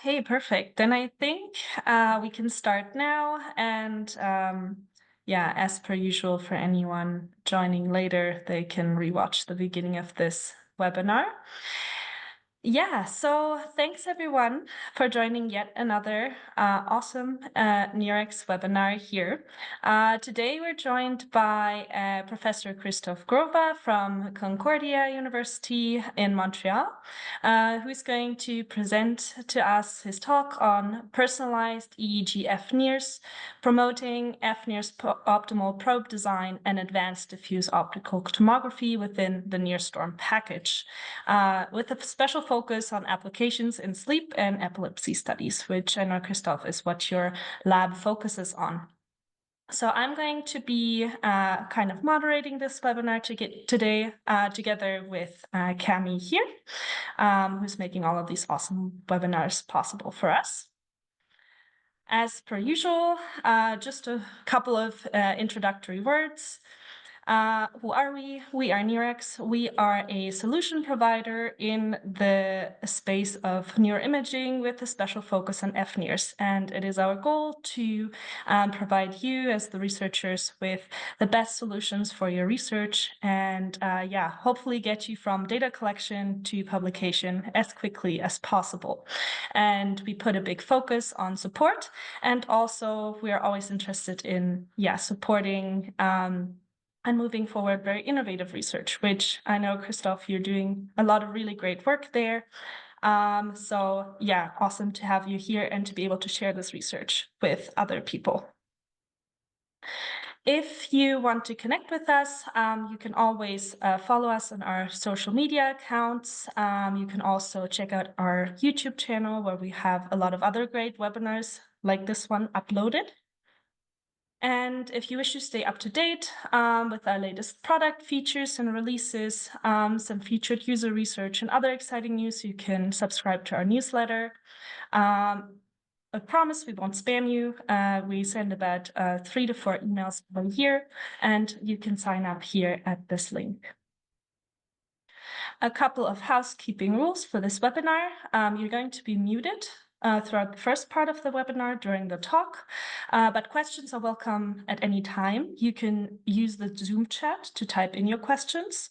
Okay, perfect. Then I think we can start now. And yeah, as per usual, for anyone joining later, they can rewatch the beginning of this webinar. Yeah, so thanks everyone for joining yet another awesome NIRx webinar here. Today we're joined by Professor Christoph Grova from Concordia University in Montreal, who's going to present to us his talk on personalized EEG fNIRS, promoting fNIRS optimal probe design and advanced diffuse optical tomography within the NIRSTORM package, with a special focus on applications in sleep and epilepsy studies, which I know, Christoph, is what your lab focuses on. So I'm going to be kind of moderating this webinar today together with Cami here, who's making all of these awesome webinars possible for us. As per usual, just a couple of introductory words. Who are we? We are NIRx. We are a solution provider in the space of neuroimaging with a special focus on fNIRS. And it is our goal to provide you as the researchers with the best solutions for your research and yeah, hopefully get you from data collection to publication as quickly as possible. And we put a big focus on support. And also we are always interested in, yeah, supporting and moving forward very innovative research, which I know, Christoph, you're doing a lot of really great work there. So yeah, awesome to have you here and to be able to share this research with other people. If you want to connect with us, you can always follow us on our social media accounts. You can also check out our YouTube channel where we have a lot of other great webinars like this one uploaded. And if you wish to stay up to date with our latest product features and releases, some featured user research and other exciting news, you can subscribe to our newsletter. I promise we won't spam you. We send about 3 to 4 emails per year, and you can sign up here at this link. A couple of housekeeping rules for this webinar. You're going to be muted throughout the first part of the webinar during the talk, but questions are welcome at any time. You can use the Zoom chat to type in your questions.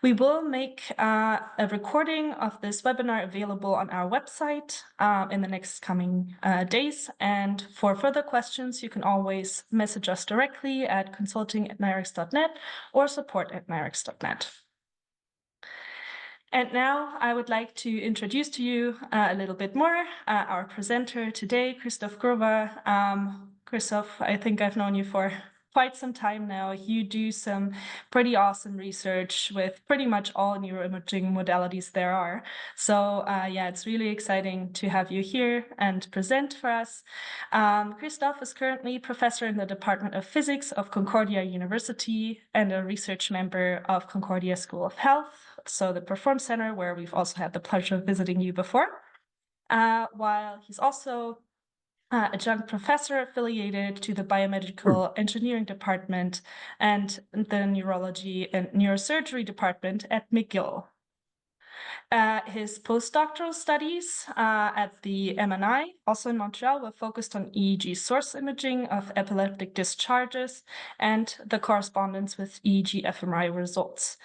We will make a recording of this webinar available on our website in the next coming days. And for further questions, you can always message us directly at consulting@nirx.net or support@nirx.net. And now I would like to introduce to you a little bit more our presenter today, Christoph Grova. Christoph, I think I've known you for quite some time now. You do some pretty awesome research with pretty much all neuroimaging modalities there are. So yeah, it's really exciting to have you here and present for us. Christoph is currently professor in the Department of Physics of Concordia University and a research member of Concordia School of Health, so the Perform Center, where we've also had the pleasure of visiting you before, while he's also adjunct professor affiliated to the Biomedical Engineering Department and the Neurology and Neurosurgery Department at McGill. His postdoctoral studies at the MNI, also in Montreal, were focused on EEG source imaging of epileptic discharges and the correspondence with EEG fMRI results,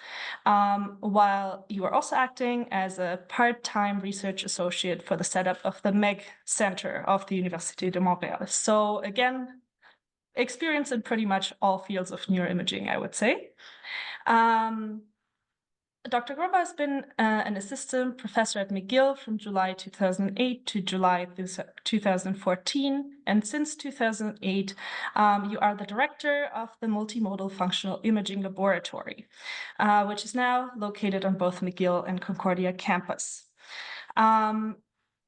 while you were also acting as a part-time research associate for the setup of the MEG Center of the Université de Montréal. So again, experience in pretty much all fields of neuroimaging, I would say. Dr. Grova has been an assistant professor at McGill from July 2008 to July 2014. And since 2008, you are the director of the Multimodal Functional Imaging Laboratory, which is now located on both McGill and Concordia campus.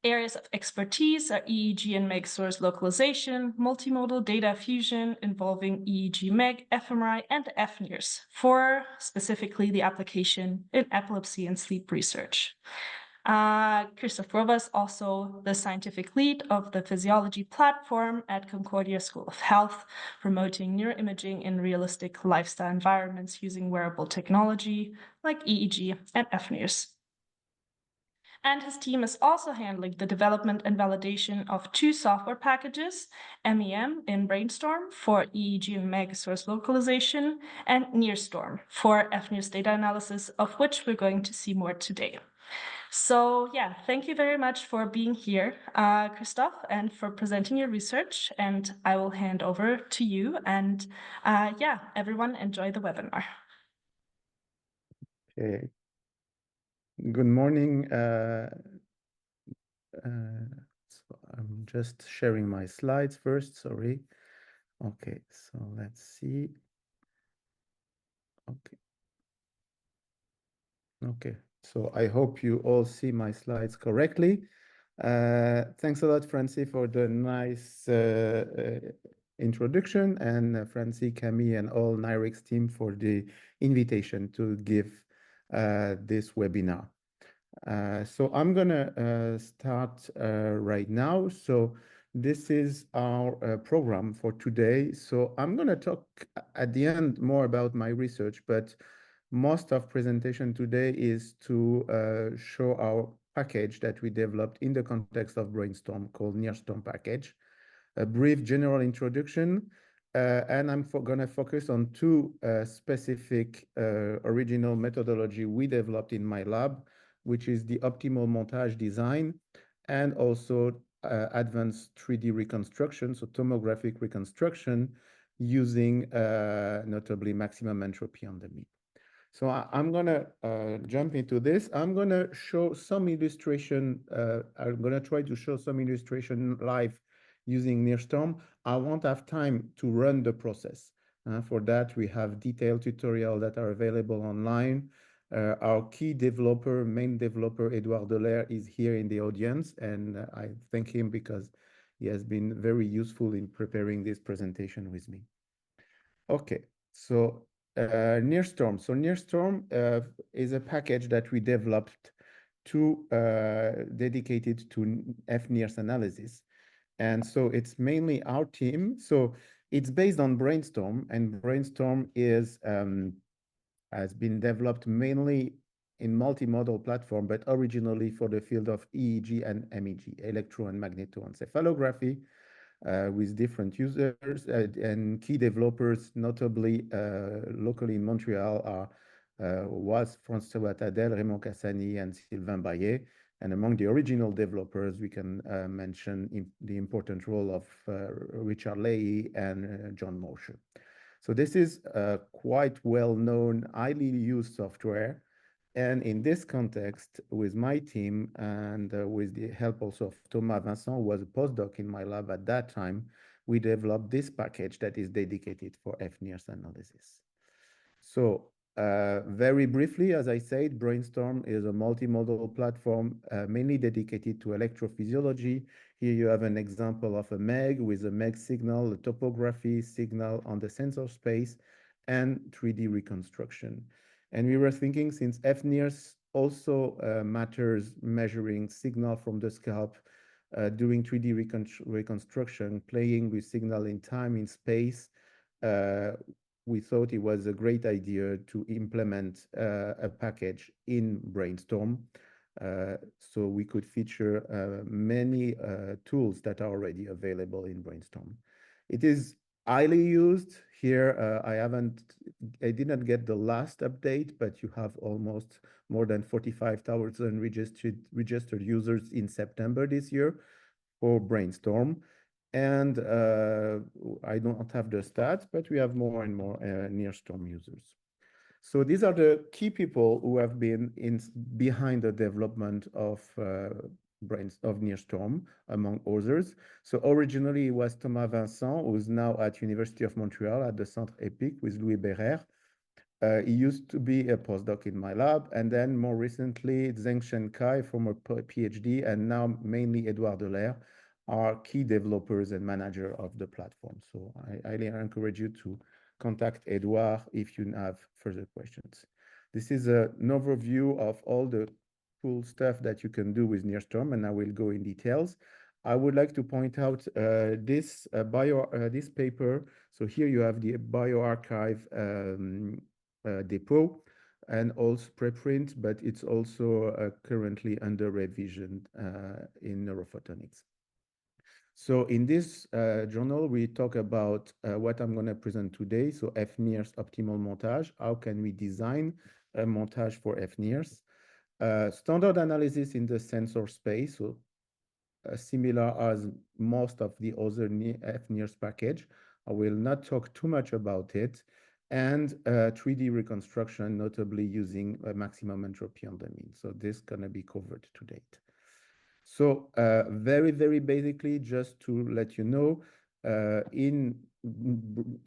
Areas of expertise are EEG and MEG source localization, multimodal data fusion involving EEG, MEG, fMRI, and fNIRS for specifically the application in epilepsy and sleep research. Christoph Grova is also the scientific lead of the physiology platform at Concordia School of Health, promoting neuroimaging in realistic lifestyle environments using wearable technology like EEG and fNIRS. And his team is also handling the development and validation of 2 software packages, MEM in Brainstorm for EEG and megasource localization, and NIRSTORM for fNIRS data analysis, of which we're going to see more today. So yeah, thank you very much for being here, Christoph, and for presenting your research. And I will hand over to you. And yeah, everyone enjoy the webinar. Okay. Good morning. So I'm just sharing my slides first, sorry. Okay, so let's see. Okay. Okay, so I hope you all see my slides correctly. Thanks a lot, Francie, for the nice introduction, and Francie, Camille, and all NIRx team for the invitation to give this webinar. So I'm gonna start right now. So this is our program for today. So I'm gonna talk at the end more about my research, but most of presentation today is to show our package that we developed in the context of Brainstorm called NIRSTORM package. A brief general introduction, and I'm gonna focus on 2 specific original methodology we developed in my lab, which is the optimal montage design and also advanced 3D reconstruction, so tomographic reconstruction using notably maximum entropy on the mean. So I'm gonna jump into this. I'm gonna show some illustration. I'm gonna try to show some illustration live using NIRSTORM. I won't have time to run the process. For that, we have detailed tutorials that are available online. Our key developer, main developer, Edouard Delaire, is here in the audience, and I thank him because he has been very useful in preparing this presentation with me. Okay, so NIRSTORM. So NIRSTORM is a package that we developed to dedicated to fNIRS analysis. And so it's mainly our team. So it's based on Brainstorm, and Brainstorm is has been developed mainly in multimodal platform, but originally for the field of EEG and MEG, electro and magnetoencephalography, with different users and key developers, notably locally in Montreal, was François Tadel, Raymond Cassani, and Sylvain Baillet. And among the original developers, we can mention the important role of Richard Leahy and John Mosher. So this is quite well-known, highly used software. And in this context, with my team and with the help also of Thomas Vincent, who was a postdoc in my lab at that time, we developed this package that is dedicated for fNIRS analysis. So very briefly, as I said, Brainstorm is a multimodal platform mainly dedicated to electrophysiology. Here you have an example of a MEG with a MEG signal, a topography signal on the sensor space, and 3D reconstruction. And we were thinking, since fNIRS also matters measuring signal from the scalp, doing 3D reconstruction, playing with signal in time, in space, we thought it was a great idea to implement a package in Brainstorm. So we could feature many tools that are already available in Brainstorm. It is highly used. Here, I did not get the last update, but you have almost more than 45,000 registered users in September this year for Brainstorm. And I don't have the stats, but we have more and more NIRSTORM users. So these are the key people who have been behind the development of NIRSTORM, among others. So originally it was Thomas Vincent, who is now at University of Montreal at the Centre EPIC with Louis Berrer. He used to be a postdoc in my lab, and then more recently, Zhengshen Kai from a PhD, and now mainly Edouard Delaire, are key developers and manager of the platform. So I highly encourage you to contact Edouard if you have further questions. This is an overview of all the cool stuff that you can do with NIRSTORM, and I will go in details. I would like to point out this paper. So here you have the bioRxiv depot. and also preprint, but it's also currently under revision in neurophotonics. So in this journal, we talk about what I'm going to present today. So fNIRS optimal montage. How can we design a montage for fNIRS? Standard analysis in the sensor space, so similar as most of the other fNIRS package. I will not talk too much about it. And 3D reconstruction, notably using maximum entropy on the mean. So this is going to be covered to date. So very, very basically, just to let you know, in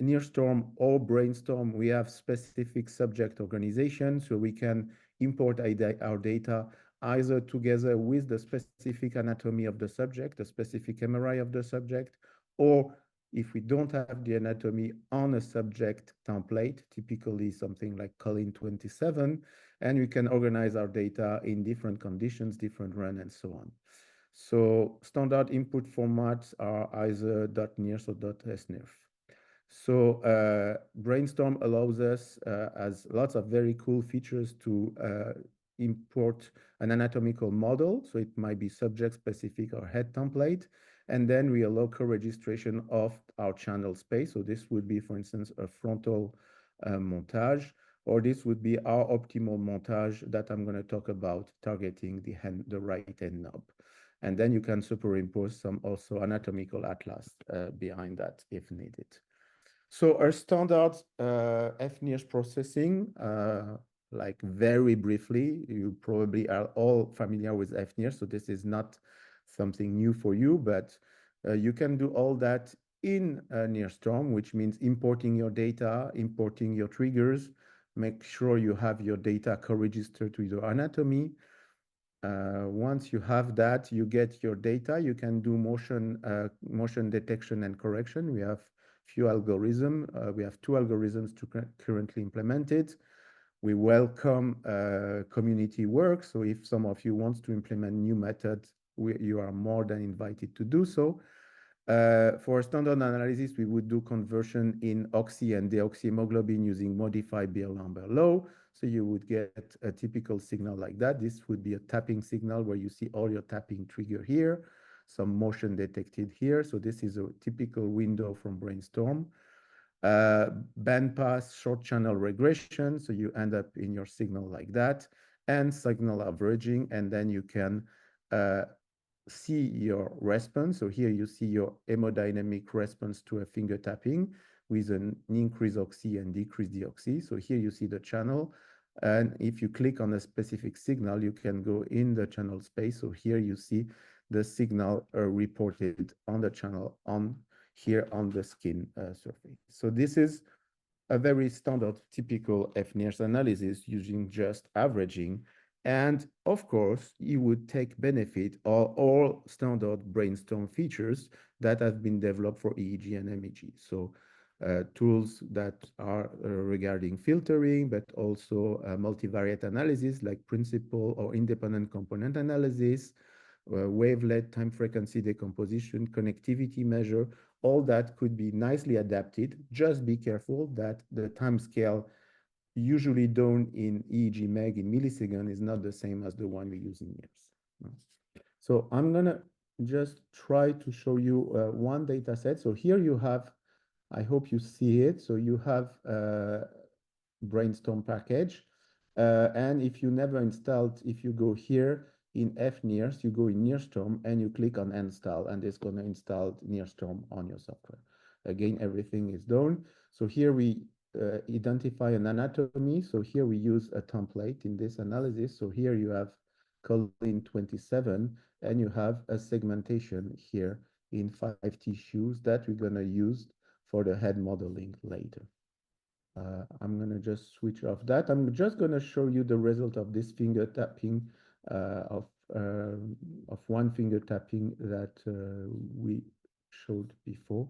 NIRSTORM or Brainstorm, we have specific subject organization, so we can import our data either together with the specific anatomy of the subject, the specific MRI of the subject, or if we don't have the anatomy on a subject template, typically something like Colin 27, and we can organize our data in different conditions, different run, and so on. So standard input formats are either .NIRS or .SNIRF. So Brainstorm allows us, as lots of very cool features, to import an anatomical model. So it might be subject-specific or head template. And then we allow co-registration of our channel space. So this would be, for instance, a frontal montage, or this would be our optimal montage that I'm going to talk about, targeting the right hand knob. And then you can superimpose some also anatomical atlas behind that if needed. So our standard fNIRS processing, like very briefly, you probably are all familiar with fNIRS, so this is not something new for you, but you can do all that in NIRSTORM, which means importing your data, importing your triggers, make sure you have your data co-registered to your anatomy. Once you have that, you get your data, you can do motion detection and correction. We have few algorithms. We have 2 algorithms to currently implement it. We welcome community work. So if some of you want to implement new methods, you are more than invited to do so. For standard analysis, we would do conversion in oxy and deoxyhemoglobin using modified Beer-Lambert law. So you would get a typical signal like that. This would be a tapping signal where you see all your tapping trigger here, some motion detected here. So this is a typical window from Brainstorm. Bandpass short channel regression. So you end up in your signal like that, and signal averaging. And then you can see your response. So here you see your hemodynamic response to a finger tapping with an increase oxy and decrease deoxy. So here you see the channel. And if you click on a specific signal, you can go in the channel space. So here you see the signal reported on the channel here on the skin surface. So this is a very standard, typical fNIRS analysis using just averaging. And of course, you would take benefit of all standard Brainstorm features that have been developed for EEG and MEG. So tools that are regarding filtering, but also multivariate analysis like principal or independent component analysis, wavelet, time frequency decomposition, connectivity measure, all that could be nicely adapted. Just be careful that the time scale usually done in EEG MEG in milliseconds is not the same as the one we use in years. So I'm going to just try to show you one data set. So here you have, I hope you see it. So you have a Brainstorm package. And if you never installed, if you go here in fNIRS, you go in NIRSTORM and you click on install, and it's going to install NIRSTORM on your software. Again, everything is done. So here we identify an anatomy. So here we use a template in this analysis. So here you have Colin 27, and you have a segmentation here in 5 tissues that we're going to use for the head modeling later. I'm going to just switch off that. I'm just going to show you the result of this finger tapping of one finger tapping that we showed before.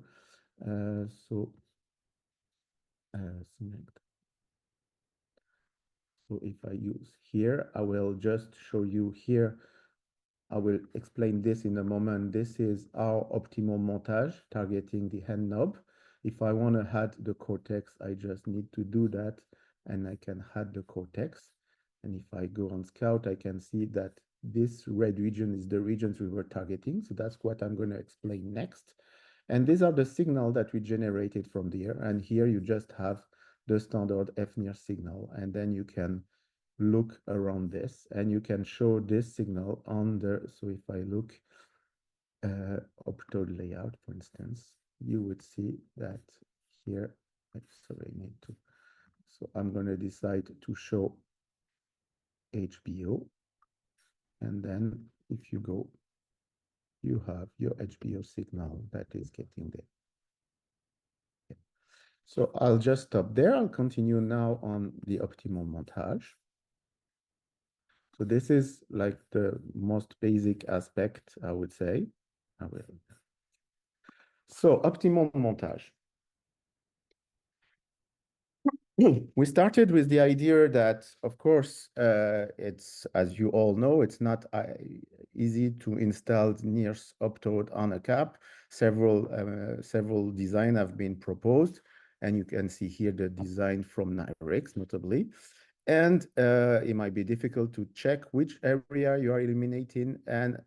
So if I use here, I will just show you here. I will explain this in a moment. This is our optimal montage targeting the hand knob. If I want to add the cortex, I just need to do that. and I can add the cortex. And if I go on Scout, I can see that this red region is the regions we were targeting. So that's what I'm going to explain next. And these are the signals that we generated from there. And here you just have the standard fNIRS signal. And then you can look around this and you can show this signal on the, so if I look optode layout, for instance, you would see that here, sorry, I need to, so I'm going to decide to show HBO. And then if you go, you have your HBO signal that is getting there. Okay. So I'll just stop there. I'll continue now on the optimal montage. So this is like the most basic aspect, I would say. So optimal montage. We started with the idea that, of course, it's, as you all know, it's not easy to install NIRS optode on a cap. Several designs have been proposed, and you can see here the design from NIRx, notably. And it might be difficult to check which area you are eliminating and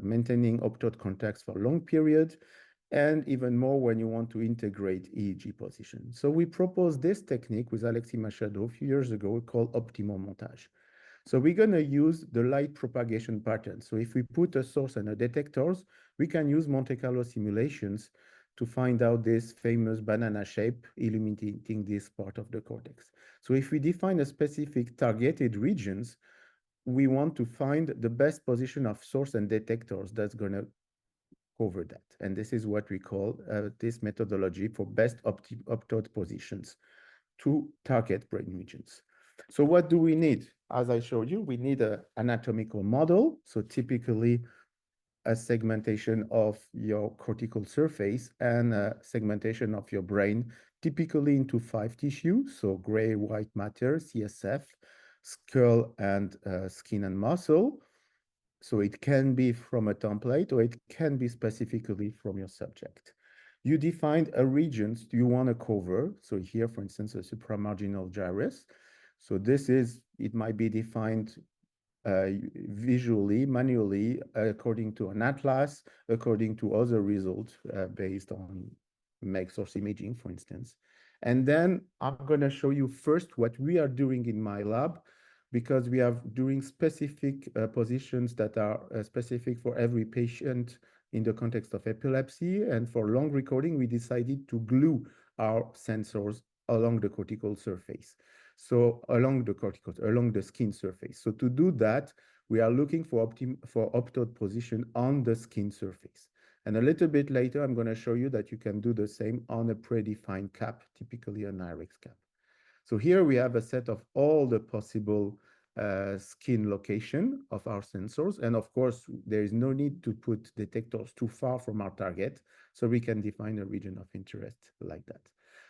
maintaining optode contacts for a long period, and even more when you want to integrate EEG position. So we proposed this technique with Alexis Machado a few years ago called optimal montage. So we're going to use the light propagation pattern. So if we put a source and a detectors, we can use Monte Carlo simulations to find out this famous banana shape illuminating this part of the cortex. So if we define a specific targeted regions, we want to find the best position of source and detectors that's going to cover that. And this is what we call this methodology for best optode positions to target brain regions. So what do we need? As I showed you, we need an anatomical model. So typically a segmentation of your cortical surface and a segmentation of your brain, typically into 5 tissues. So gray, white matter, CSF, skull, and skin and muscle. So it can be from a template or it can be specifically from your subject. You defined a region you want to cover. So here, for instance, a supramarginal gyrus. So this is, it might be defined visually, manually, according to an atlas, according to other results based on MEG source imaging, for instance. And then I'm going to show you first what we are doing in my lab, because we are doing specific positions that are specific for every patient in the context of epilepsy. And for long recording, we decided to glue our sensors along the cortical surface. So along the skin surface. So to do that, we are looking for optode position on the skin surface. And a little bit later, I'm going to show you that you can do the same on a predefined cap, typically a NIRx cap. So here we have a set of all the possible skin location of our sensors. And of course, there is no need to put detectors too far from our target, so we can define a region of interest like that.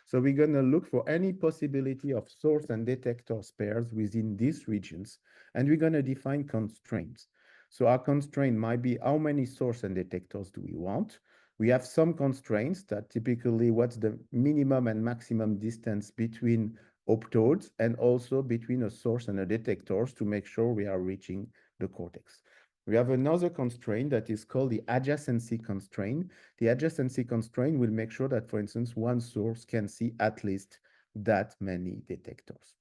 So we're going to look for any possibility of source and detectors pairs within these regions, and we're going to define constraints. So our constraint might be how many source and detectors do we want? We have some constraints that typically what's the minimum and maximum distance between optodes and also between a source and a detectors to make sure we are reaching the cortex. We have another constraint that is called the adjacency constraint. The adjacency constraint will make sure that, for instance, one source can see at least that many detectors.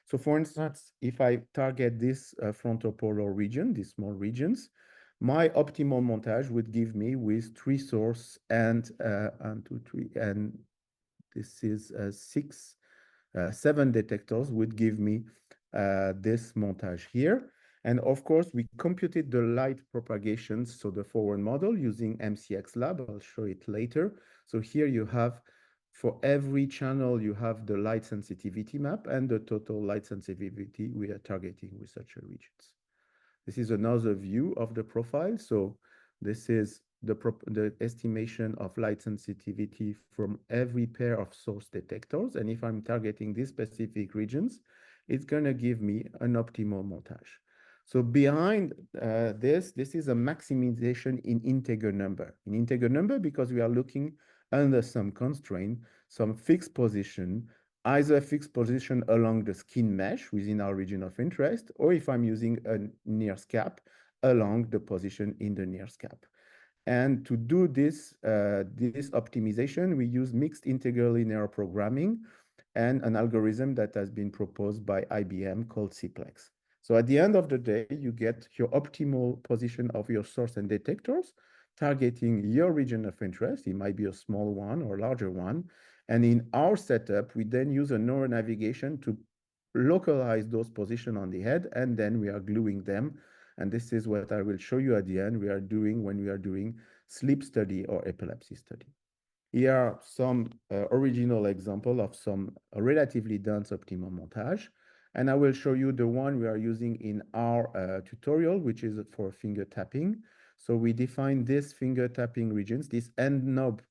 So for instance, if I target this frontopolar region, these small regions, my optimal montage would give me with 3 source and 1, 2, 3, and this is 7 detectors would give me this montage here. And of course, we computed the light propagations, so the forward model using MCX Lab. I'll show it later. So here you have, for every channel, you have the light sensitivity map and the total light sensitivity we are targeting with such regions. This is another view of the profile. So this is the estimation of light sensitivity from every pair of source detectors. And if I'm targeting these specific regions, it's going to give me an optimal montage. So behind this is a maximization in integer number. In integer number, because we are looking under some constraint, some fixed position either a fixed position along the skin mesh within our region of interest, or if I'm using a NIRS cap along the position in the NIRS cap. And to do this, this optimization, we use mixed integral linear programming and an algorithm that has been proposed by IBM called CPLEX. So at the end of the day, you get your optimal position of your source and detectors, targeting your region of interest. It might be a small one or larger one. And in our setup, we then use a neural navigation to localize those positions on the head, and then we are gluing them. And this is what I will show you at the end we are doing when we are doing sleep study or epilepsy study. Here are some original example of some relatively dense optimal montage. And I will show you the one we are using in our tutorial, which is for finger tapping. So we define these finger tapping regions, these end knob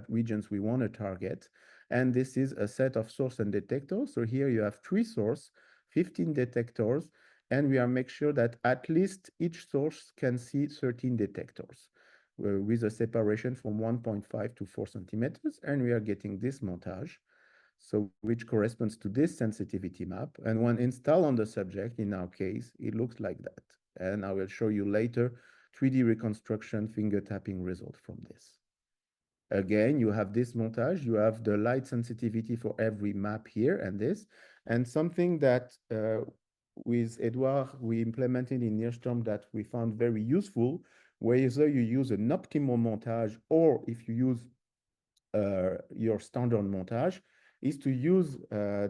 regions we want to target. And this is a set of source and detectors. So here you have 3 source, 15 detectors, and we are make sure that at least each source can see 13 detectors with a separation from 1.5 to 4 centimeters, and we are getting this montage, so which corresponds to this sensitivity map. And when installed on the subject, in our case, it looks like that. And I will show you later 3D reconstruction finger tapping result from this. Again, you have this montage, you have the light sensitivity for every map here and this, and something that with Edouard, we implemented in NIRSTORM that we found very useful, whether you use an optimal montage or if you use your standard montage, is to use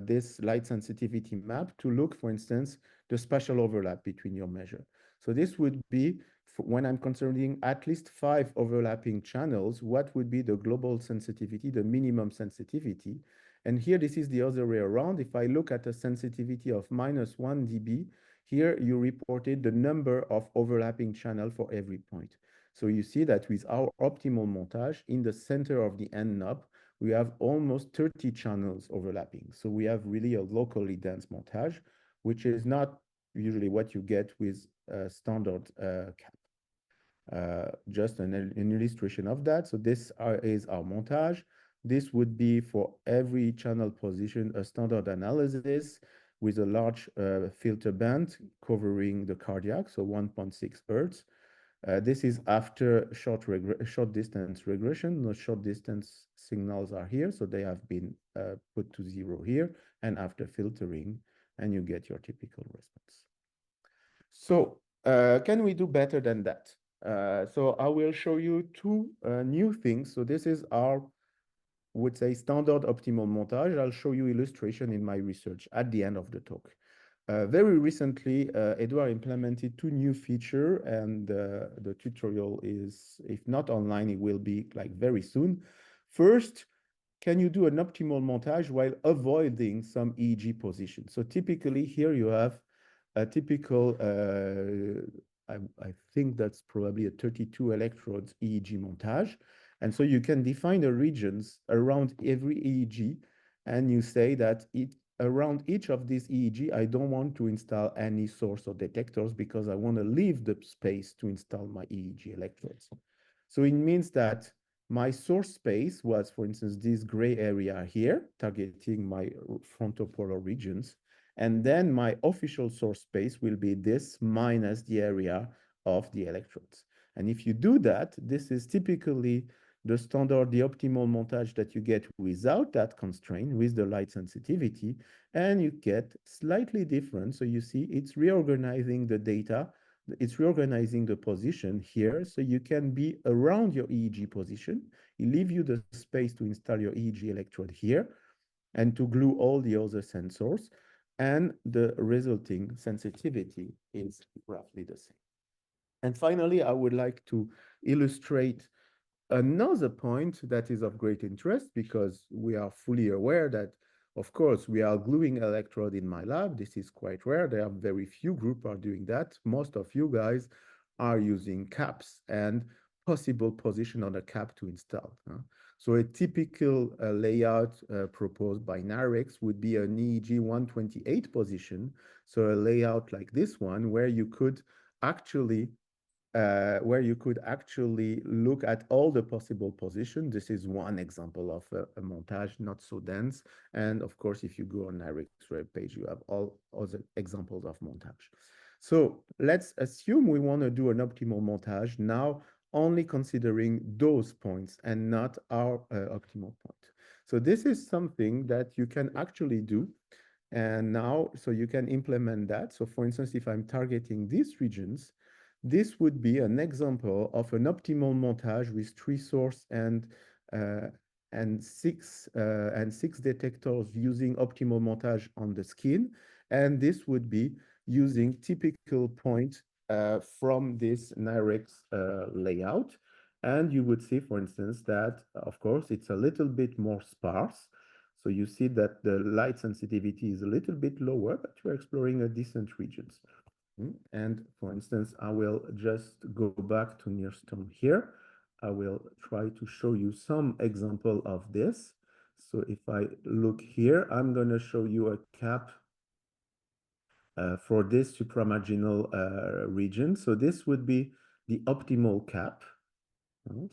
this light sensitivity map to look, for instance, the spatial overlap between your measure. So this would be, when I'm considering at least 5 overlapping channels, what would be the global sensitivity, the minimum sensitivity? And here, this is the other way around. If I look at a sensitivity of -1 dB, here you reported the number of overlapping channels for every point. So you see that with our optimal montage, in the center of the end knob, we have almost 30 channels overlapping. So we have really a locally dense montage, which is not usually what you get with a standard cap. Just an illustration of that. So this is our montage. This would be for every channel position, a standard analysis with a large filter band covering the cardiac, so 1.6 Hertz. This is after short distance regression. No short distance signals are here, so they have been put to 0 here, and after filtering, and you get your typical response. So can we do better than that? So I will show you 2 new things. So this is our, would say, standard optimal montage. I'll show you illustration in my research at the end of the talk. Very recently, Edouard implemented 2 new features, and the tutorial is, if not online, it will be like very soon. First, can you do an optimal montage while avoiding some EEG position? So typically here you have a typical, I think that's probably a 32 electrodes EEG montage. And so you can define the regions around every EEG, and you say that around each of these EEG, I don't want to install any source or detectors because I want to leave the space to install my EEG electrodes. So it means that my source space was, for instance, this gray area here, targeting my frontopolar regions. And then my official source space will be this minus the area of the electrodes. And if you do that, this is typically the standard, the optimal montage that you get without that constraint, with the light sensitivity, and you get slightly different. So you see it's reorganizing the data, it's reorganizing the position here, so you can be around your EEG position. It leaves you the space to install your EEG electrode here and to glue all the other sensors, and the resulting sensitivity is roughly the same. And finally, I would like to illustrate another point that is of great interest, because we are fully aware that, of course, we are gluing electrode in my lab. This is quite rare. There are very few groups are doing that. Most of you guys are using caps and possible position on a cap to install. So a typical layout proposed by NIRx would be an EEG 128 position. So a layout like this one, where you could actually where you could actually look at all the possible positions. This is one example of a montage, not so dense. And of course, if you go on NIRx web page, you have all other examples of montage. So let's assume we want to do an optimal montage now, only considering those points and not our optimal point. So this is something that you can actually do. And now, so you can implement that. So for instance, if I'm targeting these regions, this would be an example of an optimal montage with 3 source and six detectors using optimal montage on the skin. And this would be using typical point from this NIRx layout. And you would see, for instance, that, of course, it's a little bit more sparse. So you see that the light sensitivity is a little bit lower, but we're exploring a decent regions. And for instance, I will just go back to NIRSTORM here. I will try to show you some example of this. So if I look here, I'm going to show you a cap for this supramarginal region. So this would be the optimal cap.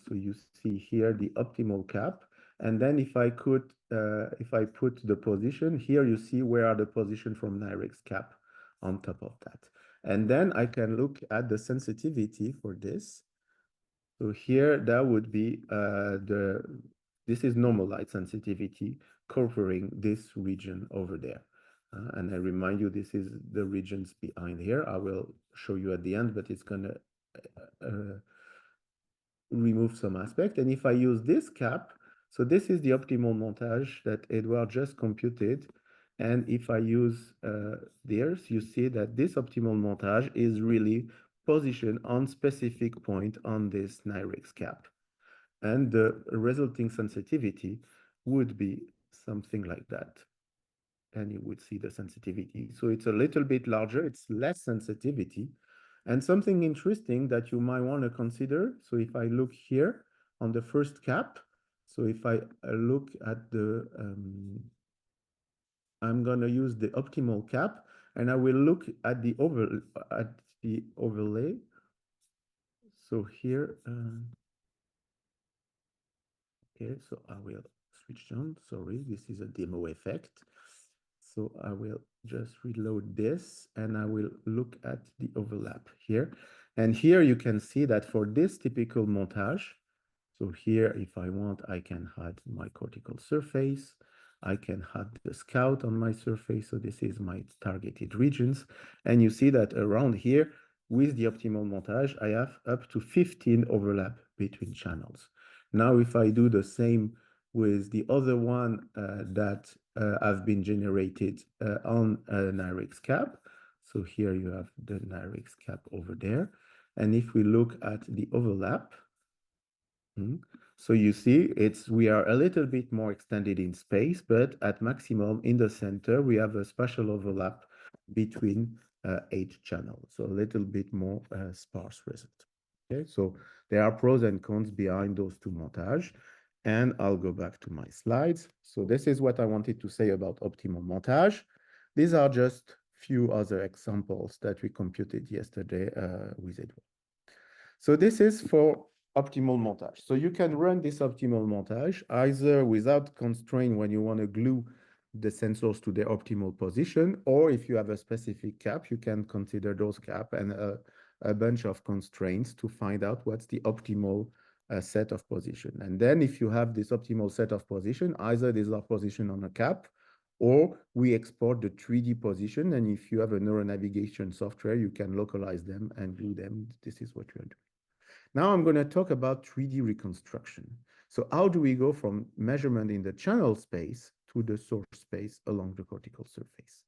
So you see here the optimal cap. And then if I put the position here, you see where are the position from NIRx cap on top of that. And then I can look at the sensitivity for this. So here that would be this is normal light sensitivity covering this region over there. And I remind you, this is the regions behind here. I will show you at the end, but it's gonna remove some aspect. And if I use this cap, so this is the optimal montage that Edward just computed. And if I use theirs, you see that this optimal montage is really positioned on specific point on this NIRx cap. And the resulting sensitivity would be something like that. And you would see the sensitivity. So it's a little bit larger, it's less sensitivity. And something interesting that you might want to consider, so if I look here on the first cap, so if I look at the, I'm going to use the optimal cap, and I will look at the overlay. So here, okay, so I will switch on. Sorry, this is a demo effect. So I will just reload this and I will look at the overlap here. And here you can see that for this typical montage, so here, if I want, I can hide my cortical surface. I can hide the scout on my surface. So this is my targeted regions. And you see that around here, with the optimal montage, I have up to 15 overlap between channels. Now, if I do the same with the other one that have been generated on NIRx cap, so here you have the NIRx cap over there. And if we look at the overlap, so you see, we are a little bit more extended in space, but at maximum in the center, we have a spatial overlap between 8 channels, so a little bit more sparse result. Okay, so there are pros and cons behind those two montage, and I'll go back to my slides. So this is what I wanted to say about optimal montage. These are just few other examples that we computed yesterday with Edward. So this is for optimal montage. So you can run this optimal montage either without constraint when you want to glue the sensors to their optimal position, or if you have a specific cap, you can consider those cap and a bunch of constraints to find out what's the optimal set of position. And then if you have this optimal set of position, either these are position on a cap, or we export the 3D position. And if you have a neural navigation software, you can localize them and glue them. This is what you're doing. Now I'm going to talk about 3D reconstruction. So how do we go from measurement in the channel space to the source space along the cortical surface?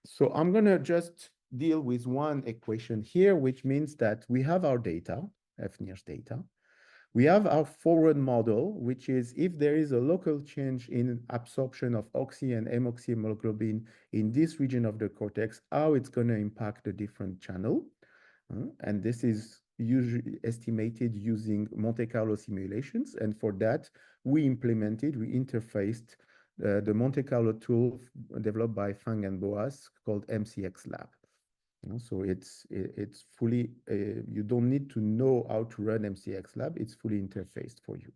So I'm going to just deal with one equation here, which means that we have our data, fNIRS data. We have our forward model, which is if there is a local change in absorption of oxy and hemoxy hemoglobin in this region of the cortex, how it's going to impact the different channel. And this is usually estimated using Monte Carlo simulations. And for that, we interfaced the Monte Carlo tool developed by Fang and Boas called MCX Lab. So it's fully, you don't need to know how to run MCX Lab. It's fully interfaced for you.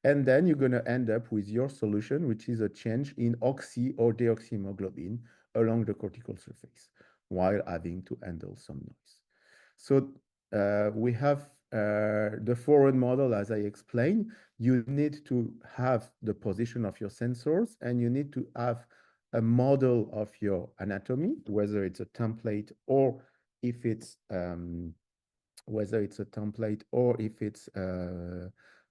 And then you're going to end up with your solution, which is a change in oxy or deoxyhemoglobin along the cortical surface while having to handle some noise. So we have the forward model, as I explained. You need to have the position of your sensors, and you need to have a model of your anatomy, whether it's a template or if it's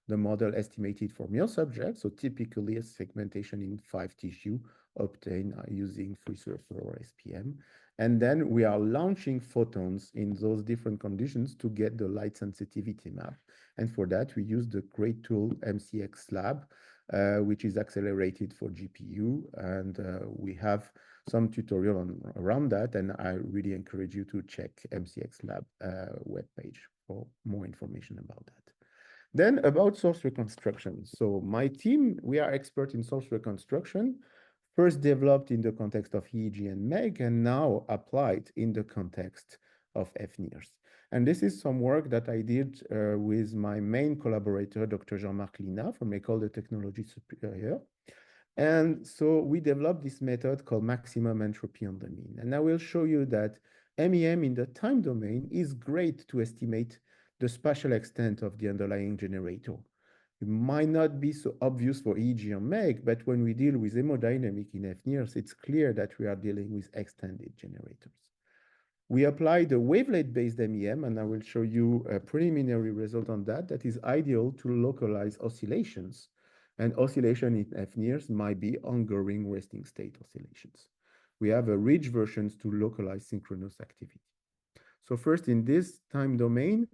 the model estimated from your subject. So typically a segmentation in 5 tissue obtained using free surfer or SPM. And then we are launching photons in those different conditions to get the light sensitivity map. And for that, we use the great tool MCX Lab, which is accelerated for GPU. And we have some tutorial around that, and I really encourage you to check MCX Lab webpage for more information about that. Then about source reconstruction. So my team, we are expert in source reconstruction, first developed in the context of EEG and MEG, and now applied in the context of fNIRS. And this is some work that I did with my main collaborator, Dr. Jean-Marc Lina from École de Technologie Supérieure. And so we developed this method called maximum entropy on the mean. And I will show you that MEM in the time domain is great to estimate the spatial extent of the underlying generator. It might not be so obvious for EEG or MEG, but when we deal with hemodynamic in fNIRS, it's clear that we are dealing with extended generators. We applied a wavelet-based MEM, and I will show you a preliminary result on that that is ideal to localize oscillations. And oscillation in fNIRS might be ongoing resting state oscillations. We have a rich versions to localize synchronous activity. So first, in this time domain,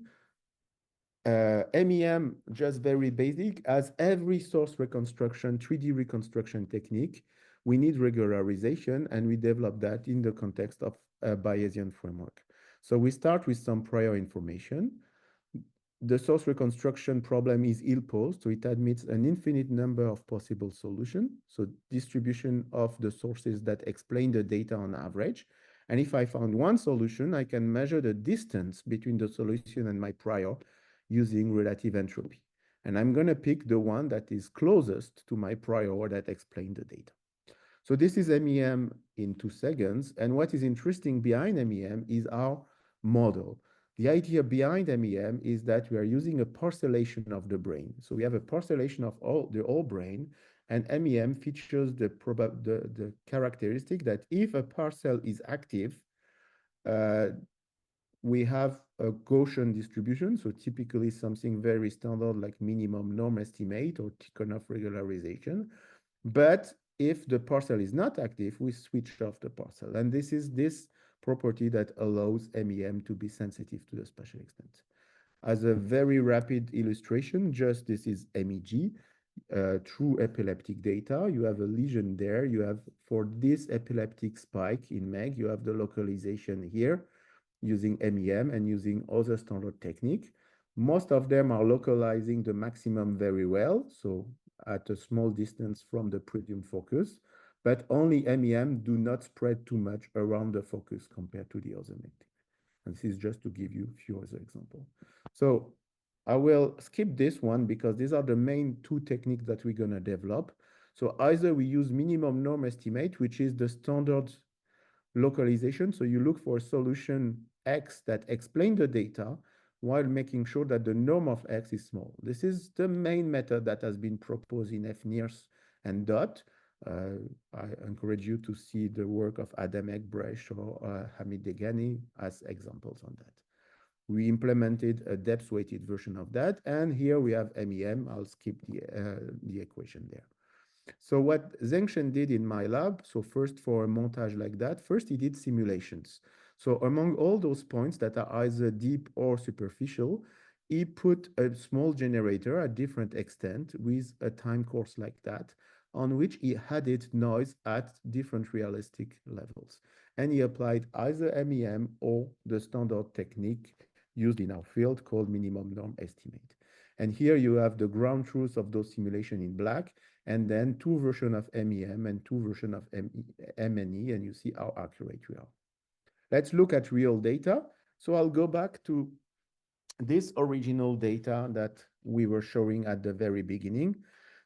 MEM, just very basic, as every source reconstruction, 3D reconstruction technique, we need regularization, and we develop that in the context of a Bayesian framework. So we start with some prior information. The source reconstruction problem is ill-posed, so it admits an infinite number of possible solutions. So distribution of the sources that explain the data on average. And if I found one solution, I can measure the distance between the solution and my prior using relative entropy. And I'm going to pick the one that is closest to my prior that explains the data. So this is MEM in 2 seconds. And what is interesting behind MEM is our model. The idea behind MEM is that we are using a parcellation of the brain. So we have a parcellation of the whole brain, and MEM features the characteristic that if a parcel is active, we have a Gaussian distribution, so typically something very standard like minimum norm estimate or Tikhonov regularization. But if the parcel is not active, we switch off the parcel. And this is this property that allows MEM to be sensitive to the spatial extent. As a very rapid illustration, just this is MEG, true epileptic data. You have a lesion there. You have, for this epileptic spike in MEG, you have the localization here using MEM and using other standard technique. Most of them are localizing the maximum very well, so at a small distance from the presumed focus, but only MEM do not spread too much around the focus compared to the other metric. And this is just to give you a few other examples. So I will skip this one because these are the main 2 techniques that we're going to develop. So either we use minimum norm estimate, which is the standard localization. So you look for a solution X that explains the data while making sure that the norm of X is small. This is the main method that has been proposed in fNIRS and DOT. I encourage you to see the work of Adam Ekbrecht or Hamid Degani as examples on that. We implemented a depth-weighted version of that, and here we have MEM. I'll skip the equation there. So what Zhengshen did in my lab, so first for a montage like that, first he did simulations. So among all those points that are either deep or superficial, he put a small generator at different extent with a time course like that, on which he added noise at different realistic levels. And he applied either MEM or the standard technique used in our field called minimum norm estimate. And here you have the ground truth of those simulations in black, and then 2 versions of MEM and 2 versions of MNE, and you see how accurate we are. let's look at real data. So I'll go back to this original data that we were showing at the very beginning.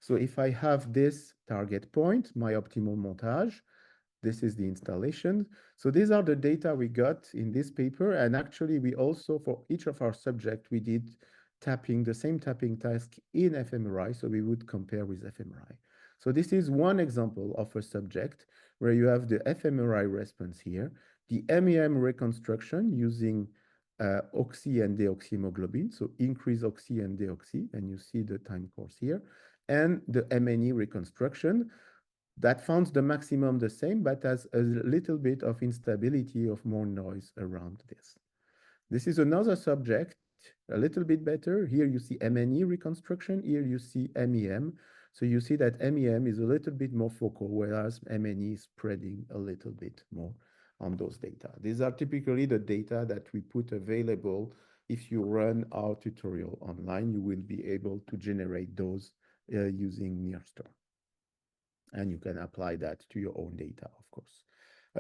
So if I have this target point, my optimal montage, this is the installation. So these are the data we got in this paper. And actually, we also, for each of our subjects, we did the same tapping task in fMRI. So we would compare with fMRI. So this is one example of a subject where you have the fMRI response here, the MEM reconstruction using oxy and deoxyhemoglobin, so increase oxy and deoxy, and you see the time course here, and the MNE reconstruction that found the maximum the same, but has a little bit of instability of more noise around this. This is another subject, a little bit better. Here you see MNE reconstruction, here you see MEM. So you see that MEM is a little bit more focal, whereas MNE is spreading a little bit more on those data. These are typically the data that we put available. If you run our tutorial online, you will be able to generate those using NIRSTORM. And you can apply that to your own data, of course.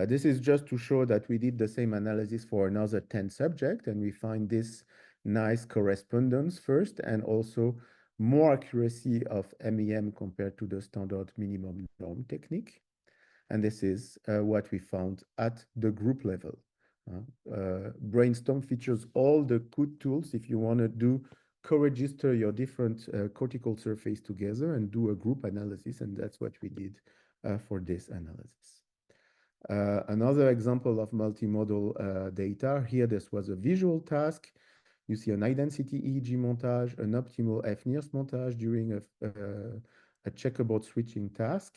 This is just to show that we did the same analysis for another 10 subjects, and we find this nice correspondence first, and also more accuracy of MEM compared to the standard minimum norm technique. And this is what we found at the group level. Brainstorm features all the good tools if you want to do co-register your different cortical surface together and do a group analysis, and that's what we did for this analysis. Another example of multimodal data, here this was a visual task. You see an high-density EEG montage, an optimal fNIRS montage during a checkerboard switching task,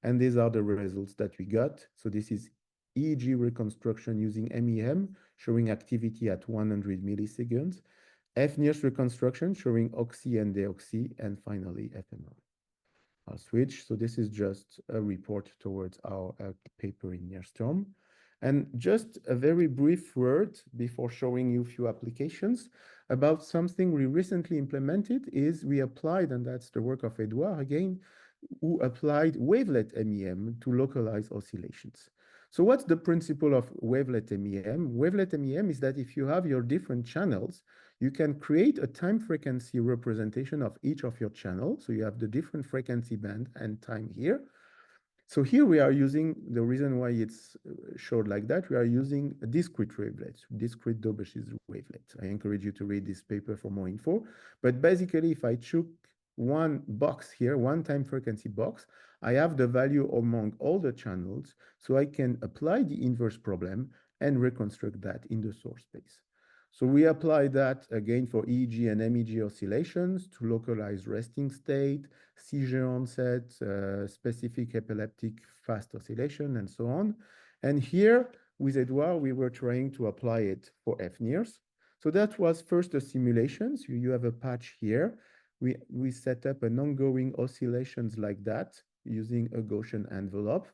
and these are the results that we got. So this is EEG reconstruction using MEM, showing activity at 100 milliseconds, fNIRS reconstruction showing oxy and deoxy, and finally fMRI. I'll switch. So this is just a report towards our paper in NIRSTORM. And just a very brief word before showing you a few applications about something we recently implemented is we applied, and that's the work of Edouard again, who applied wavelet MEM to localize oscillations. So what's the principle of wavelet MEM? Wavelet MEM is that if you have your different channels, you can create a time frequency representation of each of your channels. So you have the different frequency band and time here. So here we are using, the reason why it's showed like that, we are using discrete wavelets, discrete Dobesh's wavelets. I encourage you to read this paper for more info. But basically, if I took one box here, one time frequency box, I have the value among all the channels, so I can apply the inverse problem and reconstruct that in the source space. So we apply that again for EEG and MEG oscillations to localize resting state, seizure onset, specific epileptic fast oscillation, and so on. And here with Edouard, we were trying to apply it for fNIRS. So that was first a simulation. So you have a patch here. We set up an ongoing oscillations like that using a Gaussian envelope.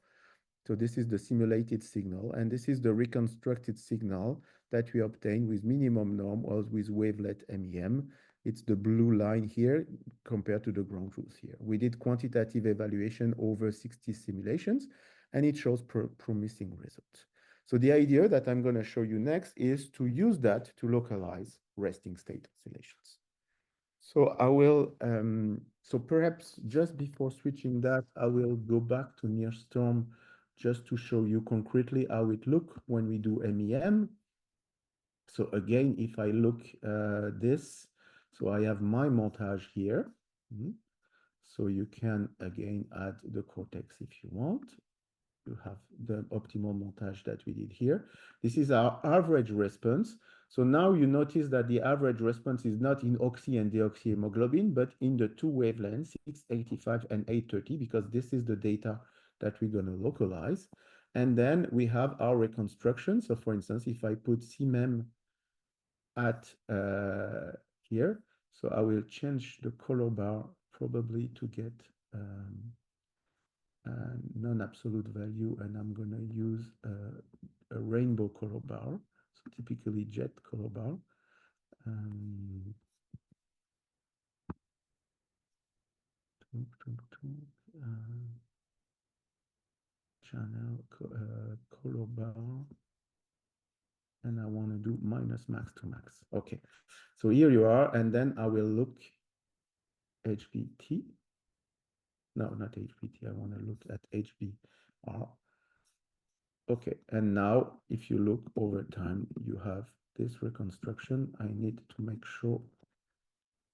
So this is the simulated signal, and this is the reconstructed signal that we obtain with minimum norm or with wavelet MEM. It's the blue line here compared to the ground truth here. We did quantitative evaluation over 60 simulations, and it shows promising results. So the idea that I'm going to show you next is to use that to localize resting state oscillations. So I will, so perhaps just before switching that, I will go back to NIRSTORM just to show you concretely how it looks when we do MEM. So again, if I look this, so I have my montage here. So you can again add the cortex if you want. You have the optimal montage that we did here. This is our average response. So now you notice that the average response is not in oxy and deoxyhemoglobin, but in the two wavelengths, 685 and 830, because this is the data that we're going to localize. And then we have our reconstruction. So for instance, if I put CMEM at here, so I will change the color bar probably to get non-absolute value, and I'm going to use a rainbow color bar, so typically jet color bar. Channel color bar. and I want to do minus max to max. Okay, so here you are, and then I will look HBT. No, not HBT. I want to look at HBR. Okay, and now if you look over time, you have this reconstruction. I need to make sure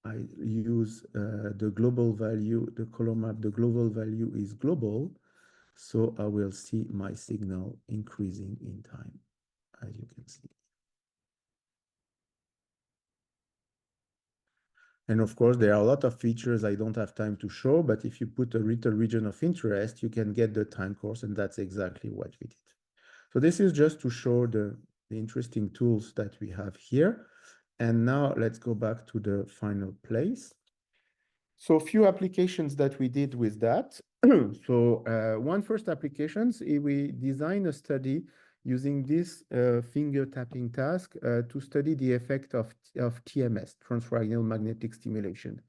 I use the global value, the color map, the global value is global. So I will see my signal increasing in time, as you can see. And of course, there are a lot of features I don't have time to show, but if you put a little region of interest, you can get the time course, and that's exactly what we did. So this is just to show the interesting tools that we have here. And now let's go back to the final place. So a few applications that we did with that. So one first applications, we designed a study using this finger tapping task to study the effect of TMS, transcranial magnetic stimulation.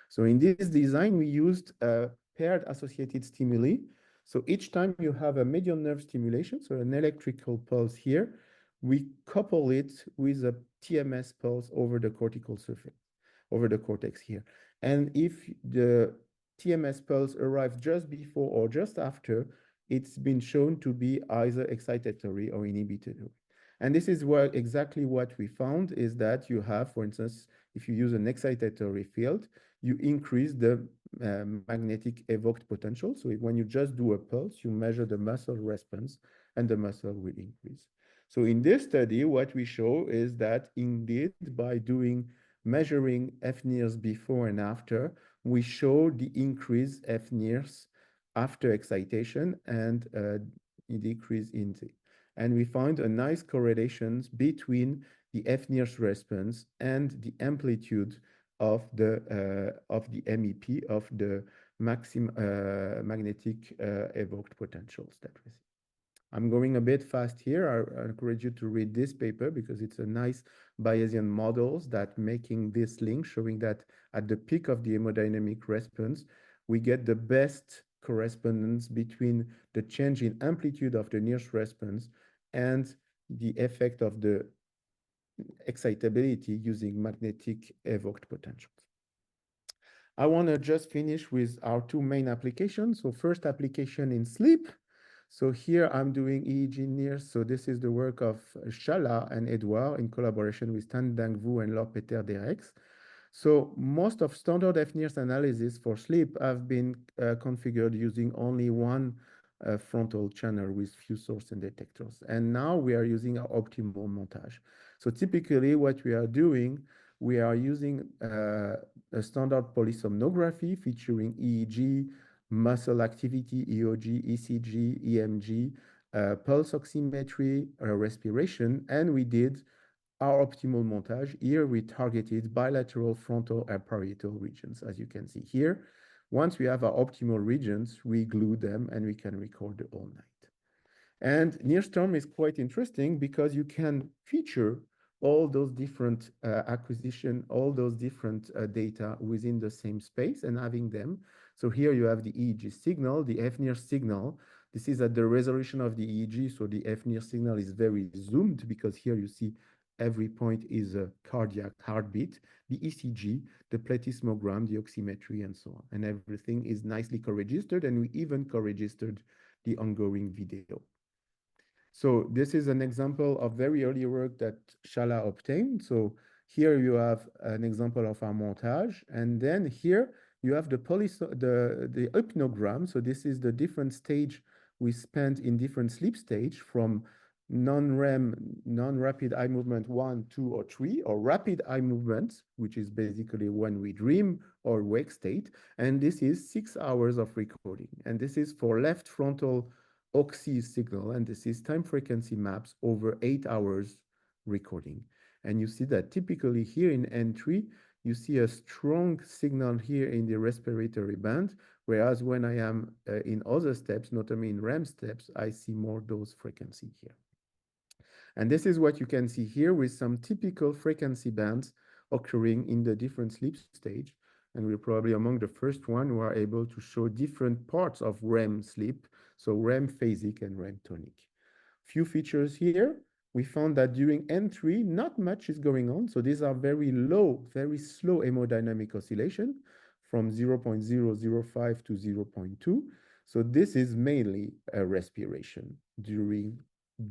So in this design, we used paired associated stimuli. So each time you have a medial nerve stimulation, so an electrical pulse here, we couple it with a TMS pulse over the cortical surface, over the cortex here. And if the TMS pulse arrives just before or just after, it's been shown to be either excitatory or inhibitory. And this is exactly what we found is that you have, for instance, if you use an excitatory field, you increase the magnetic evoked potential. So when you just do a pulse, you measure the muscle response and the muscle will increase. So in this study, what we show is that indeed by measuring fNIRS before and after, we show the increase fNIRS after excitation and decrease in T. And we find a nice correlations between the fNIRS response and the amplitude of the MEP, of the maximum magnetic evoked potentials that we see. I'm going a bit fast here. I encourage you to read this paper because it's a nice Bayesian models that making this link showing that at the peak of the hemodynamic response, we get the best correspondence between the change in amplitude of the NIRS response and the effect of the excitability using magnetic evoked potentials. I want to just finish with our two main applications. So first application in sleep. So here I'm doing EEG NIRS. So this is the work of Shala and Edouard in collaboration with Tan Dang Vu and Laure Peter Derex. So most of standard fNIRS analysis for sleep have been configured using only one frontal channel with few source and detectors. And now we are using our optimal montage. So typically what we are doing, we are using a standard polysomnography featuring EEG, muscle activity, EOG, ECG, EMG, pulse oximetry, respiration, and we did our optimal montage. Here we targeted bilateral frontal and parietal regions, as you can see here. Once we have our optimal regions, we glue them and we can record the whole night. And NIRSTORM is quite interesting because you can feature all those different acquisition, all those different data within the same space and having them. So here you have the EEG signal, the fNIRS signal. This is at the resolution of the EEG, so the fNIRS signal is very zoomed because here you see every point is a cardiac heartbeat, the ECG, the plethysmogram, the oximetry, and so on. And everything is nicely co-registered, and we even co-registered the ongoing video. So this is an example of very early work that Shala obtained. So here you have an example of our montage. And then here you have the hypnogram. So this is the different stage we spent in different sleep stage from non-REM, non-rapid eye movement 1, 2, or 3, or rapid eye movement, which is basically when we dream or wake state. And this is 6 hours of recording. And this is for left frontal oxy signal, and this is time frequency maps over 8 hours recording. And you see that typically here in N3, you see a strong signal here in the respiratory band, whereas when I am in other steps, notably in REM steps, I see more dose frequency here. And this is what you can see here with some typical frequency bands occurring in the different sleep stage. And we're probably among the first one who are able to show different parts of REM sleep, so REM phasic and REM tonic. Few features here. we found that during N3, not much is going on. So these are very low, very slow hemodynamic oscillation from 0.005 to 0.2. So this is mainly a respiration during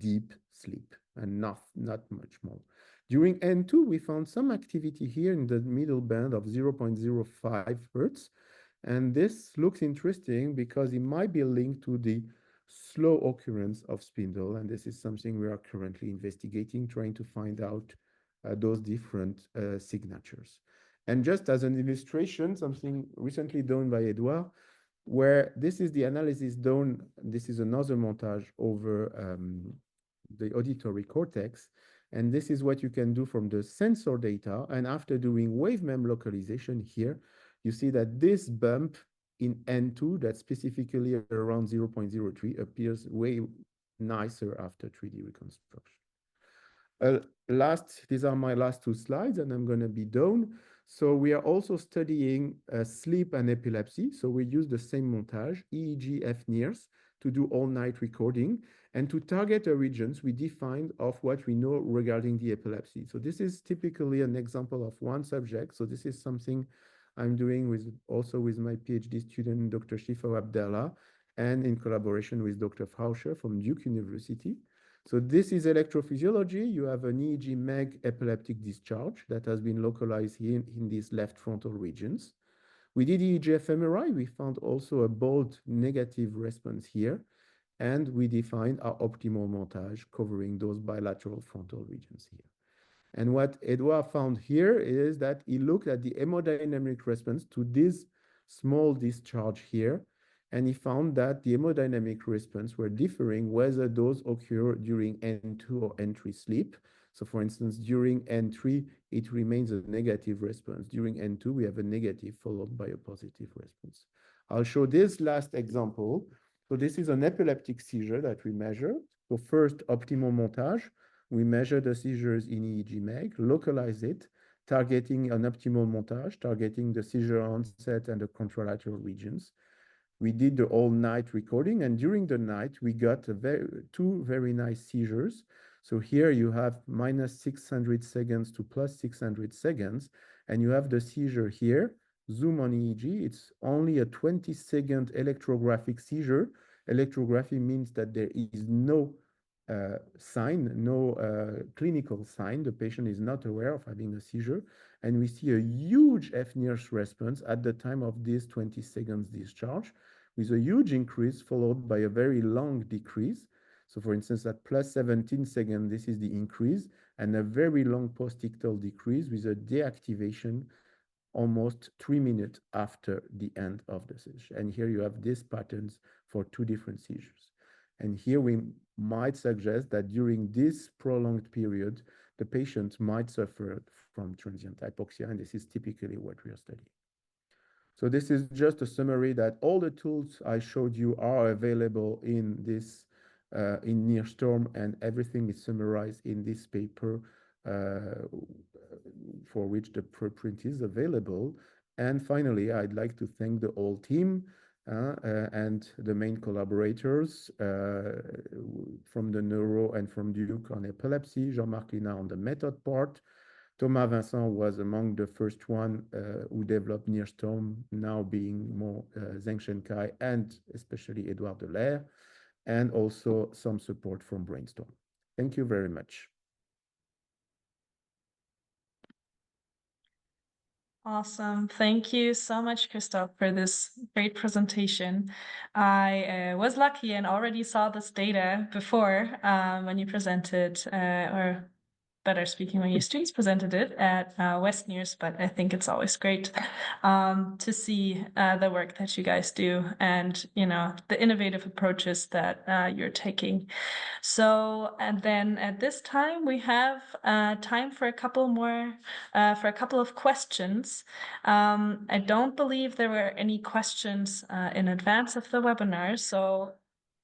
deep sleep and not much more. During N2, we found some activity here in the middle band of 0.05 Hertz. And this looks interesting because it might be linked to the slow occurrence of spindle. And this is something we are currently investigating, trying to find out those different signatures. And just as an illustration, something recently done by Edouard, where this is the analysis done, this is another montage over the auditory cortex. And this is what you can do from the sensor data. And after doing wavemem localization here, you see that this bump in N2, that's specifically around 0.03, appears way nicer after 3D reconstruction. These are my last two slides, and I'm going to be done. So we are also studying sleep and epilepsy. So we use the same montage, EEG, fNIRS, to do all-night recording and to target the regions we defined of what we know regarding the epilepsy. So this is typically an example of one subject. So this is something I'm doing also with my PhD student, Dr. Shifa Abdallah, and in collaboration with Dr. Frauscher from Duke University. So this is electrophysiology. You have an EEG MEG epileptic discharge that has been localized here in these left frontal regions. We did EEG fMRI. We found also a bold negative response here. And we defined our optimal montage covering those bilateral frontal regions here. And what Edouard found here is that he looked at the hemodynamic response to this small discharge here, and he found that the hemodynamic response were differing whether those occur during N2 or N3 sleep. So for instance, during N3, it remains a negative response. During N2, we have a negative followed by a positive response. I'll show this last example. So this is an epileptic seizure that we measure. So first, optimal montage. We measure the seizures in EEG MEG, localize it, targeting an optimal montage, targeting the seizure onset and the contralateral regions. We did the all-night recording, and during the night, we got two very nice seizures. So here you have minus 600 seconds to plus 600 seconds, and you have the seizure here. Zoom on EEG, it's only a 20-second electrographic seizure. Electrography means that there is no sign, no clinical sign. The patient is not aware of having a seizure. And we see a huge fNIRS response at the time of this 20 seconds discharge, with a huge increase followed by a very long decrease. So for instance, at plus 17 seconds, this is the increase, and a very long postictal decrease with a deactivation almost 3 minutes after the end of the seizure. And here you have these patterns for two different seizures. And here we might suggest that during this prolonged period, the patient might suffer from transient hypoxia, and this is typically what we are studying. So this is just a summary that all the tools I showed you are available in this, in NIRSTORM, and everything is summarized in this paper for which the preprint is available. And finally, I'd like to thank the whole team and the main collaborators from the Neuro and from Duke on epilepsy, Jean-Marc Lina on the method part. Thomas Vincent was among the first one who developed NIRSTORM, now being more Zheng Shenkai and especially Edouard Delaire, and also some support from Brainstorm. Thank you very much. Awesome. Thank you so much, Christoph, for this great presentation. I was lucky and already saw this data before when you presented, or better speaking, when your students presented it at West NIRS, but I think it's always great to see the work that you guys do and, you know, the innovative approaches that you're taking. So, and then at this time, we have time for a couple more, for a couple of questions. I don't believe there were any questions in advance of the webinar. So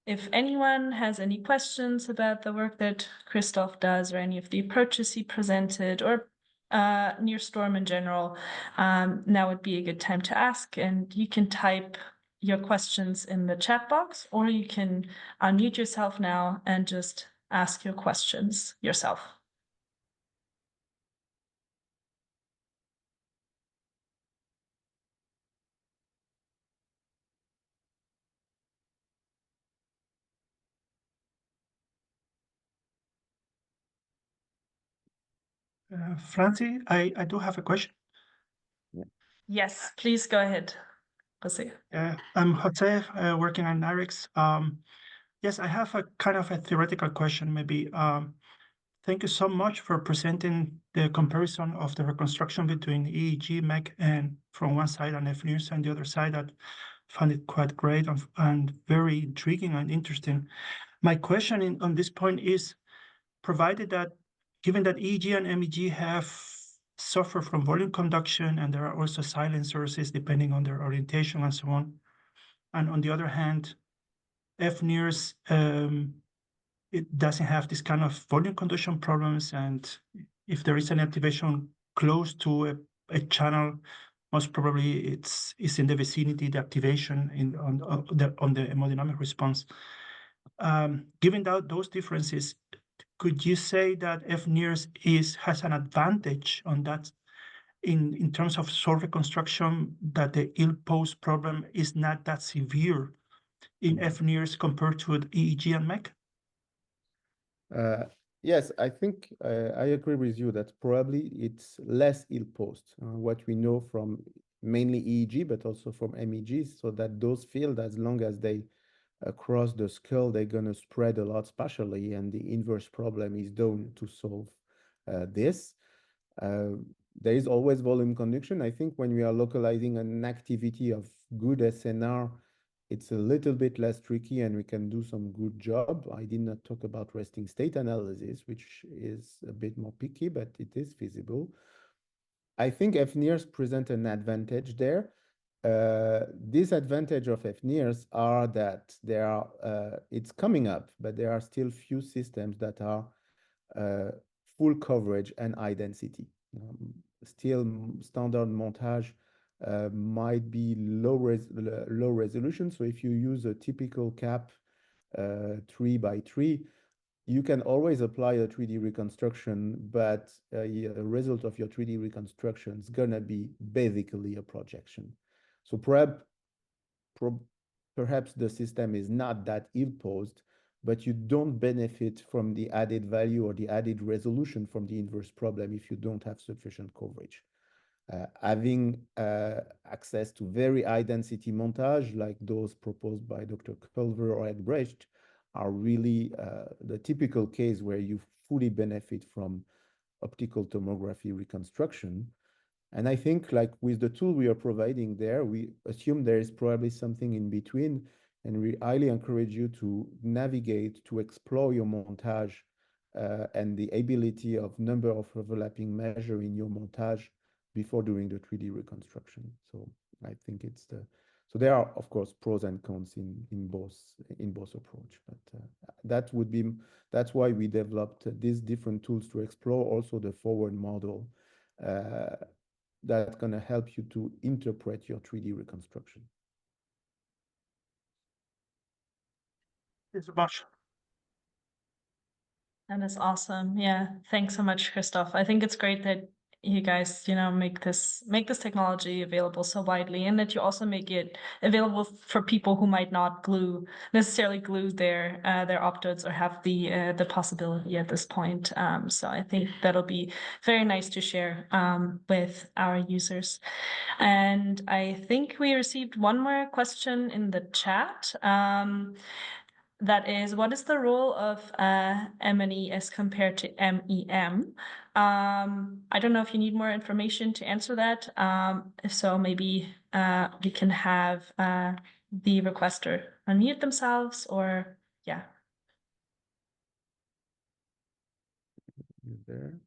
if anyone has any questions about the work that Christoph does or any of the approaches he presented or NIRSTORM in general, now would be a good time to ask. And you can type your questions in the chat box, or you can unmute yourself now and just ask your questions yourself. Francie, I do have a question. Yes, please go ahead, Jose. I'm Jose, working on NIRx. Yes, I have a kind of a theoretical question, maybe. Thank you so much for presenting the comparison of the reconstruction between EEG, MEC, and from one side and fNIRS and the other side. I found it quite great and very intriguing and interesting. My question on this point is, provided that, given that EEG and MEG have suffer from volume conduction, and there are also silent sources depending on their orientation and so on. And on the other hand, fNIRS, it doesn't have this kind of volume conduction problems. And if there is an activation close to a channel, most probably it's in the vicinity, the activation on the hemodynamic response. Given those differences, could you say that fNIRS has an advantage on that in terms of source reconstruction, that the ill-posed problem is not that severe in fNIRS compared to EEG and MEC? Yes, I think I agree with you that probably it's less ill-posed. What we know from mainly EEG, but also from MEG, so that those fields, as long as they across the skull, they're going to spread a lot spatially, and the inverse problem is done to solve this. There is always volume conduction. I think when we are localizing an activity of good SNR, it's a little bit less tricky and we can do some good job. I did not talk about resting state analysis, which is a bit more picky, but it is feasible. I think fNIRS present an advantage there. Disadvantage of fNIRS are that there are, it's coming up, but there are still few systems that are full coverage and high density. Still standard montage might be low resolution. So if you use a typical cap 3x3, you can always apply a 3D reconstruction, but the result of your 3D reconstruction is gonna be basically a projection. So perhaps the system is not that ill-posed, but you don't benefit from the added value or the added resolution from the inverse problem if you don't have sufficient coverage. Having access to very high density montage like those proposed by Dr. Culver or Brecht are really the typical case where you fully benefit from optical tomography reconstruction. And I think, like with the tool we are providing there, we assume there is probably something in between, and we highly encourage you to navigate, to explore your montage and the ability of number of overlapping measure in your montage before doing the 3D reconstruction. So I think it's so there are, of course, pros and cons in both approach, but that's why we developed these different tools to explore also the forward model that's going to help you to interpret your 3D reconstruction. Thanks so much. That is awesome. Yeah, thanks so much, Christoph. I think it's great that you guys, make this technology available so widely, and that you also make it available for people who might not necessarily glue their optodes or have the possibility at this point. So I think that'll be very nice to share with our users. And I think we received one more question in the chat. That is, what is the role of M&E as compared to MEM? I don't know if you need more information to answer that. If so, maybe we can have the requester unmute themselves, or yeah. There.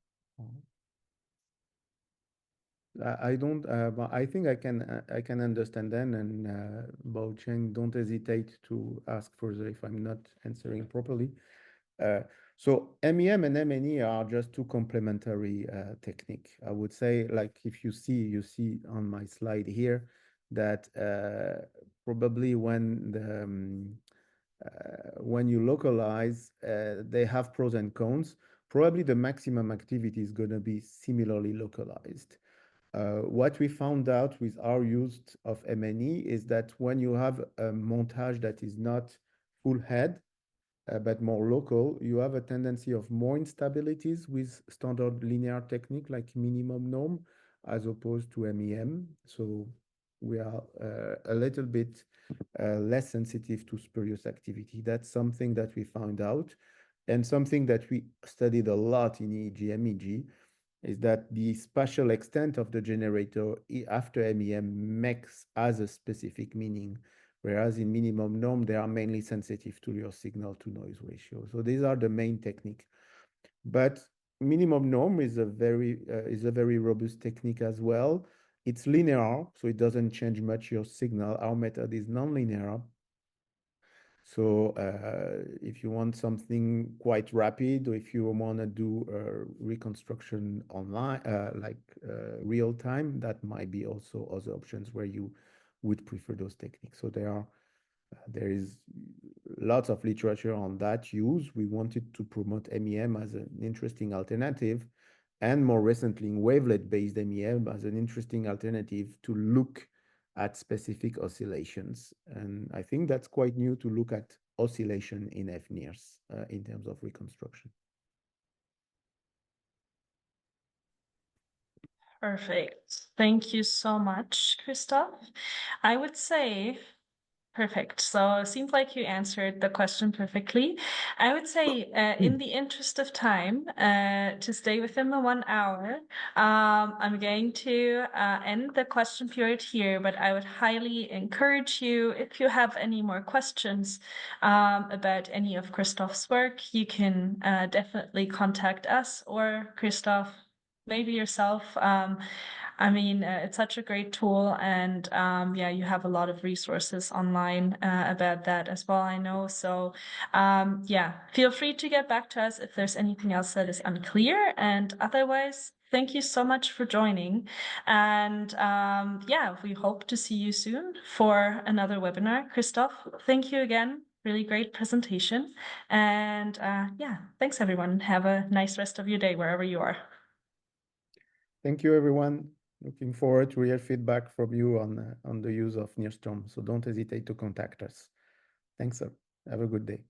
I don't, but I think I can understand them, and Bao Cheng, don't hesitate to ask further if I'm not answering properly. So MEM and MNE are just two complementary technique. I would say, like if you see on my slide here that probably when when you localize, they have pros and cons. Probably the maximum activity is going to be similarly localized. What we found out with our use of MNE is that when you have a montage that is not full head, but more local, you have a tendency of more instabilities with standard linear technique like minimum norm as opposed to MEM. So we are a little bit less sensitive to spurious activity. That's something that we found out. And something that we studied a lot in EEG, MEG, is that the spatial extent of the generator after MEM has a specific meaning, whereas in minimum norm, they are mainly sensitive to your signal to noise ratio. So these are the main technique. But minimum norm is a very robust technique as well. It's linear, so it doesn't change much your signal. Our method is non-linear. So if you want something quite rapid, or if you want to do reconstruction online, real time, that might be also other options where you would prefer those techniques. So there is lots of literature on that use. We wanted to promote MEM as an interesting alternative, and more recently in wavelet-based MEM as an interesting alternative to look at specific oscillations. And I think that's quite new to look at oscillation in fNIRS in terms of reconstruction. Perfect. Thank you so much, Christoph. I would say perfect. So it seems like you answered the question perfectly. I would say, in the interest of time, to stay within the 1 hour, I'm going to end the question period here, but I would highly encourage you, if you have any more questions about any of Christoph's work, you can definitely contact us or Christoph, maybe yourself. I mean, it's such a great tool, and yeah, you have a lot of resources online about that as well, I know. So yeah, feel free to get back to us if there's anything else that is unclear. And otherwise, thank you so much for joining. And yeah, we hope to see you soon for another webinar. Christoph, thank you again. Really great presentation. And yeah, thanks everyone. Have a nice rest of your day wherever you are. Thank you, everyone. Looking forward to your feedback from you on the use of NIRSTORM. So don't hesitate to contact us. Thanks, sir. Have a good day.